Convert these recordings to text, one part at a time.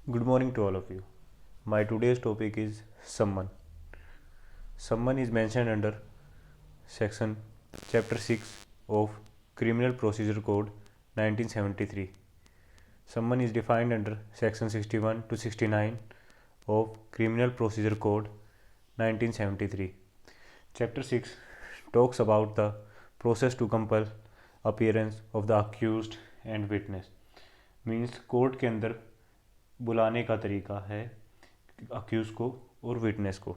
Good morning to all of you. My today's topic is summon. Summon is mentioned under section chapter 6 of Criminal Procedure Code 1973. Summon is defined under section 61 to 69 of Criminal Procedure Code 1973. Chapter 6 talks about the process to compel appearance of the accused and witness. Means court के अंदर बुलाने का तरीका है accused को और witness को.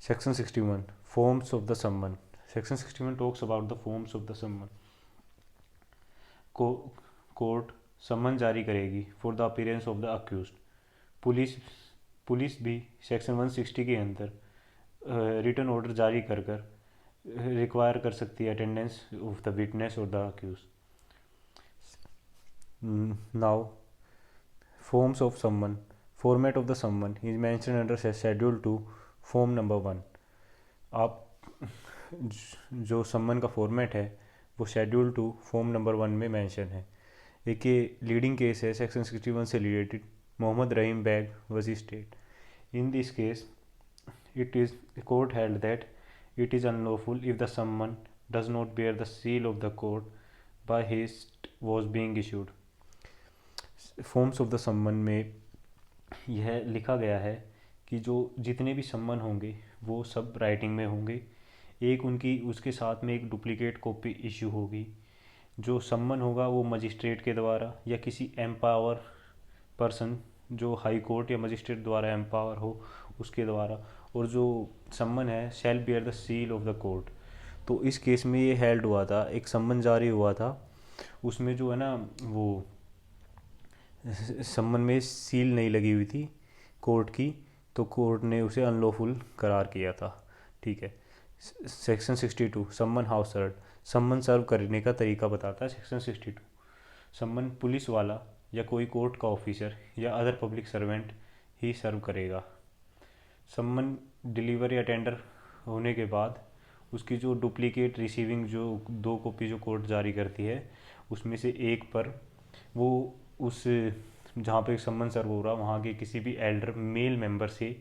Section 61 forms of the सम्मन. Section 61 talks about the forms of the सम्मन. कोर्ट सम्मन जारी करेगी for the appearance of the accused. Police भी सेक्शन 160 के अंदर रिटन ऑर्डर जारी कर रिक्वायर कर सकती है अटेंडेंस ऑफ द विटनेस और the accused. Now Forms of summon. Format of the summon is mentioned under Schedule 2 form number 1. आप जो सम्मन का फॉर्मेट है वो शेड्यूल 2 फॉर्म नंबर 1 में मेंशन है. एक ये लीडिंग केस है सेक्शन 61 से रिलेटेड, मोहम्मद रहीम बैग वजी state. In this case it is court held that it is unlawful if the summon does not bear the seal of the court by haste was being issued. Forms of the सम्मन में यह लिखा गया है कि जो जितने भी सम्मन होंगे वो सब राइटिंग में होंगे. एक उनकी उसके साथ में एक डुप्लीकेट कॉपी इशू होगी. जो सम्मन होगा वो मजिस्ट्रेट के द्वारा या किसी एम्पावर पर्सन जो हाई कोर्ट या मजिस्ट्रेट द्वारा एम्पावर हो उसके द्वारा. और जो सम्मन है shall bear the seal of the court. तो इस केस में ये हेल्ड हुआ था, एक सम्मन जारी हुआ था, उसमें जो है ना वो सम्मन में सील नहीं लगी हुई थी कोर्ट की, तो कोर्ट ने उसे अनलॉफुल करार किया था. ठीक है. सेक्शन 62 सम्मन हाउस सर्व. सम्मन सर्व करने का तरीका बताता है सेक्शन 62. सम्मन पुलिस वाला या कोई कोर्ट का ऑफिसर या अदर पब्लिक सर्वेंट ही सर्व करेगा. सम्मन डिलीवर या टेंडर होने के बाद उसकी जो डुप्लीकेट रिसीविंग जो 2 कॉपी जो कोर्ट जारी करती है उसमें से एक पर वो उस जहाँ पे सम्मन सर्व हो रहा वहाँ के किसी भी एल्डर मेल मेंबर से,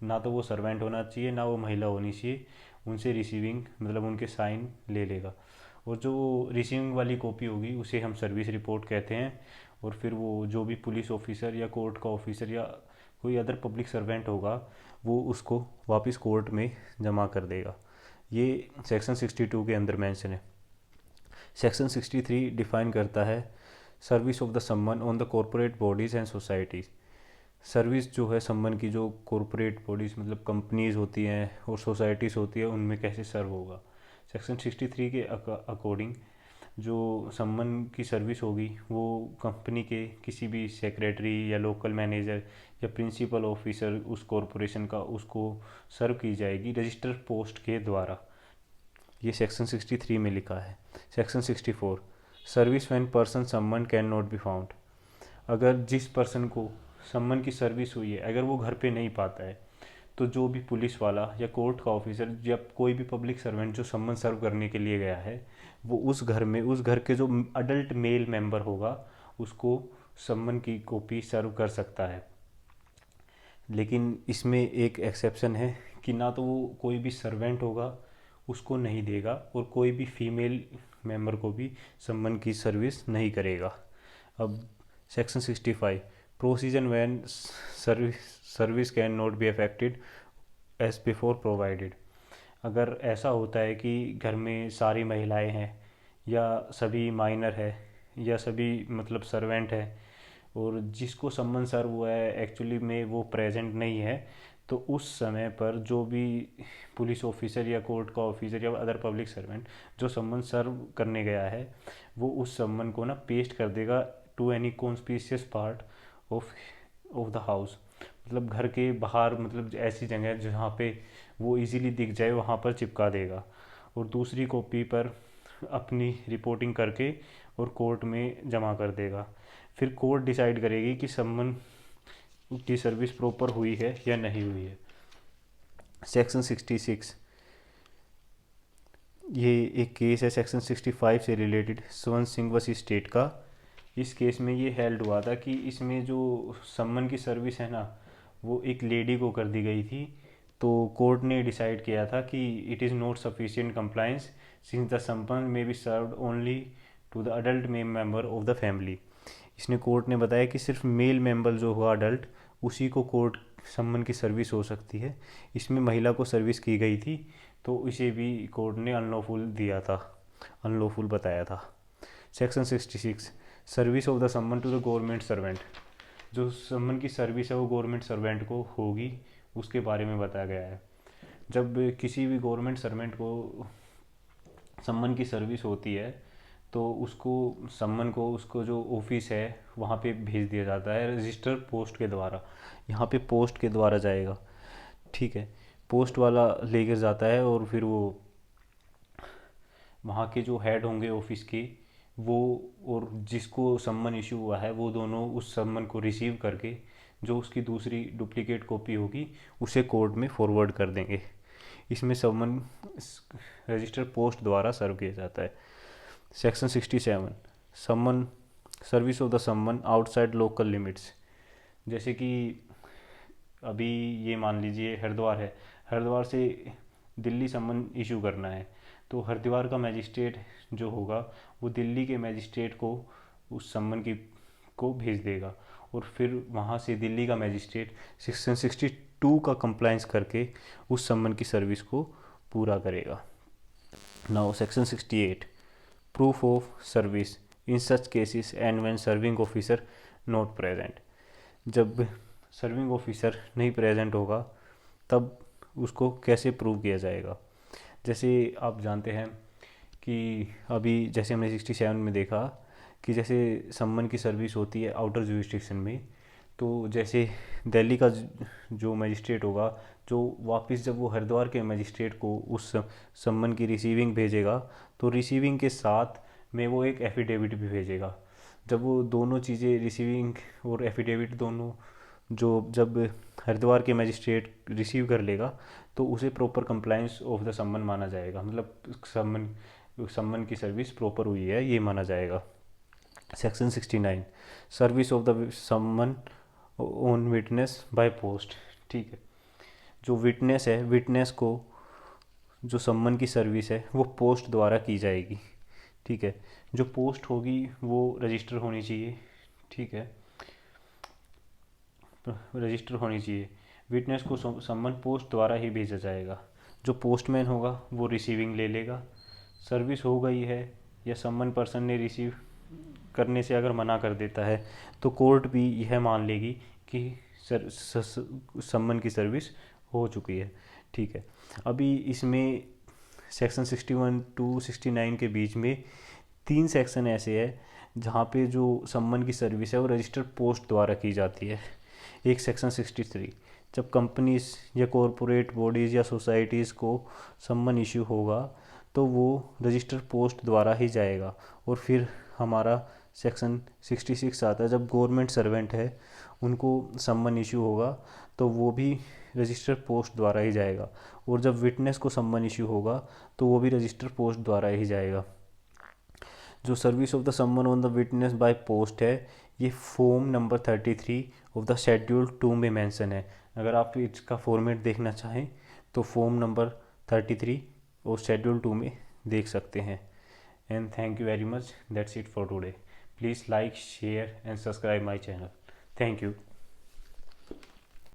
ना तो वो सर्वेंट होना चाहिए ना वो महिला होनी चाहिए, उनसे रिसीविंग मतलब उनके साइन ले लेगा. और जो रिसीविंग वाली कॉपी होगी उसे हम सर्विस रिपोर्ट कहते हैं. और फिर वो जो भी पुलिस ऑफिसर या कोर्ट का ऑफिसर या कोई अदर पब्लिक सर्वेंट होगा वो उसको वापस कोर्ट में जमा कर देगा. ये सेक्शन 62 के अंदर मेंशन है. सेक्शन 63 डिफाइन करता है सर्विस ऑफ द सम्मन on the corporate bodies and societies. Service जो है सम्मन की जो कॉरपोरेट बॉडीज़ मतलब कंपनीज़ होती हैं और सोसाइटीज़ होती है उनमें कैसे सर्व होगा. सेक्शन 63 के अकॉर्डिंग जो सम्मन की सर्विस होगी वो कंपनी के किसी भी सेक्रेटरी या लोकल मैनेजर या प्रिंसिपल ऑफिसर उस कॉरपोरेशन का उसको सर्व की जाएगी रजिस्टर पोस्ट के द्वारा. ये सेक्शन 63 में लिखा है. सेक्शन 64 सर्विस व्हेन पर्सन सम्मन कैन नॉट बी फाउंड. अगर जिस पर्सन को सम्मन की सर्विस हुई है अगर वो घर पे नहीं पाता है तो जो भी पुलिस वाला या कोर्ट का ऑफिसर या कोई भी पब्लिक सर्वेंट जो सम्मन सर्व करने के लिए गया है वो उस घर में उस घर के जो अडल्ट मेल मेंबर होगा उसको सम्मन की कॉपी सर्व कर सकता है. लेकिन इसमें एक एक्सेप्शन है कि ना तो वो कोई भी सर्वेंट होगा उसको नहीं देगा और कोई भी फीमेल मेंबर को भी सम्मन की सर्विस नहीं करेगा. अब section 65 procedure when service can not be affected as before provided. अगर ऐसा होता है कि घर में सारी महिलाएं हैं या सभी माइनर है या सभी मतलब सर्वेंट है और जिसको सम्मन सर्व हुआ है एक्चुअली में वो प्रेजेंट नहीं है, तो उस समय पर जो भी पुलिस ऑफिसर या कोर्ट का ऑफिसर या अदर पब्लिक सर्वेंट जो सम्मन सर्व करने गया है वो उस सम्मन को ना पेस्ट कर देगा to any conspicuous part of the house. मतलब घर के बाहर मतलब ऐसी जगह जहाँ पे वो इजीली दिख जाए वहाँ पर चिपका देगा और दूसरी कॉपी पर अपनी रिपोर्टिंग करके और कोर्ट में जमा कर देगा. फिर कोर्ट डिसाइड करेगी कि सम्मन की सर्विस प्रॉपर हुई है या नहीं हुई है. सेक्शन 66 ये एक केस है सेक्शन 65 से रिलेटेड स्वर्ण सिंह वसी स्टेट का. इस केस में ये हेल्ड हुआ था कि इसमें जो सम्मन की सर्विस है ना, वो एक लेडी को कर दी गई थी। तो कोर्ट ने डिसाइड किया था कि it is not sufficient compliance since the summon may be served only to the adult member of the family. इसने कोर्ट ने बताया कि सिर्फ मेल मेंबर जो हुआ अडल्ट, उसी को कोर्ट सम्मन की सर्विस हो सकती है। इसमें महिला को सर्विस की गई थी, तो इसे भी कोर्ट ने अनलॉफुल दिया था, अनलॉफुल बताया था। सेक्शन 66 सर्विस ऑफ द सम्मन टू द गवर्नमेंट सर्वेंट। जो सम्मन की सर्विस है वो गवर्नमेंट सर्वेंट को होगी, उसके बारे में बताया गया है। जब किसी भी गवर्नमेंट सर्वेंट को सम्मन की सर्विस होती है तो उसको सम्मन को उसको जो ऑफिस है वहाँ पे भेज दिया जाता है रजिस्टर पोस्ट के द्वारा। यहाँ पे पोस्ट के द्वारा जाएगा, ठीक है। पोस्ट वाला लेकर जाता है और फिर वो वहाँ के जो हेड होंगे ऑफिस के, वो और जिसको सम्मन इशू हुआ है वो दोनों उस सम्मन को रिसीव करके जो उसकी दूसरी डुप्लीकेट कॉपी होगी उसे कोर्ट में फॉरवर्ड कर देंगे। इसमें सम्मन रजिस्टर पोस्ट द्वारा सर्व किया जाता है। सेक्शन 67 सम्मन सर्विस ऑफ द सम्मन आउटसाइड लोकल लिमिट्स। जैसे कि अभी ये मान लीजिए हरिद्वार है, हरिद्वार से दिल्ली सम्मन इशू करना है, तो हरिद्वार का मैजिस्ट्रेट जो होगा वो दिल्ली के मैजिस्ट्रेट को उस सम्मन की को भेज देगा और फिर वहाँ से दिल्ली का मैजिस्ट्रेट सेक्शन 62 का कंप्लायंस करके उस सम्मन की सर्विस को पूरा करेगा। Now section 68 proof of service in such cases and when serving officer not present. जब सर्विंग ऑफिसर नहीं प्रेजेंट होगा तब उसको कैसे प्रूव किया जाएगा। जैसे आप जानते हैं कि अभी जैसे हमने 67 में देखा कि जैसे सम्मन की सर्विस होती है आउटर जुरिस्डिक्शन में, तो जैसे दिल्ली का जो मजिस्ट्रेट होगा जो वापस जब वो हरिद्वार के मजिस्ट्रेट को उस सम्मन की रिसीविंग भेजेगा तो रिसीविंग के साथ में वो एक एफिडेविट भी भेजेगा। जब वो दोनों चीज़ें रिसीविंग और एफिडेविट दोनों जो जब हरिद्वार के मजिस्ट्रेट रिसीव कर लेगा तो उसे प्रॉपर कंप्लायंस ऑफ द सम्मन माना जाएगा, मतलब सम्मन की सर्विस प्रॉपर हुई है ये माना जाएगा। सेक्शन 69 सर्विस ऑफ द सम्मन ऑन विटनेस बाय पोस्ट। ठीक है, जो विटनेस है, विटनेस को जो सम्मन की सर्विस है वो पोस्ट द्वारा की जाएगी। ठीक है, जो पोस्ट होगी वो रजिस्टर होनी चाहिए। ठीक है, रजिस्टर होनी चाहिए। विटनेस को सम्मन पोस्ट द्वारा ही भेजा जाएगा। जो पोस्टमैन होगा वो रिसीविंग ले लेगा। सर्विस हो गई है या सम्मन पर्सन ने रिसीव करने से अगर मना कर देता है तो कोर्ट भी यह मान लेगी कि सम्मन की सर्विस हो चुकी है। ठीक है, अभी इसमें सेक्शन 61 टू 69 के बीच में 3 सेक्शन ऐसे है जहाँ पे जो सम्मन की सर्विस है वो रजिस्टर पोस्ट द्वारा की जाती है। एक सेक्शन 63 जब कंपनीज या कॉरपोरेट बॉडीज़ या सोसाइटीज़ को सम्मन इशू होगा तो वो रजिस्टर पोस्ट द्वारा ही जाएगा। और फिर हमारा सेक्शन 66 आता है जब गवर्नमेंट सर्वेंट है उनको सम्मन इशू होगा तो वो भी रजिस्टर पोस्ट द्वारा ही जाएगा। और जब विटनेस को सम्मन इशू होगा तो वो भी रजिस्टर पोस्ट द्वारा ही जाएगा। जो सर्विस ऑफ द सम्मन on the witness by post है ये form number 33 of the schedule 2 में मेंशन है। अगर आप इसका फॉर्मेट देखना चाहें तो फॉर्म नंबर 33 और शेड्यूल 2 में देख सकते हैं। And thank you very much, that's it for today. Please like, share and subscribe my channel. Thank you.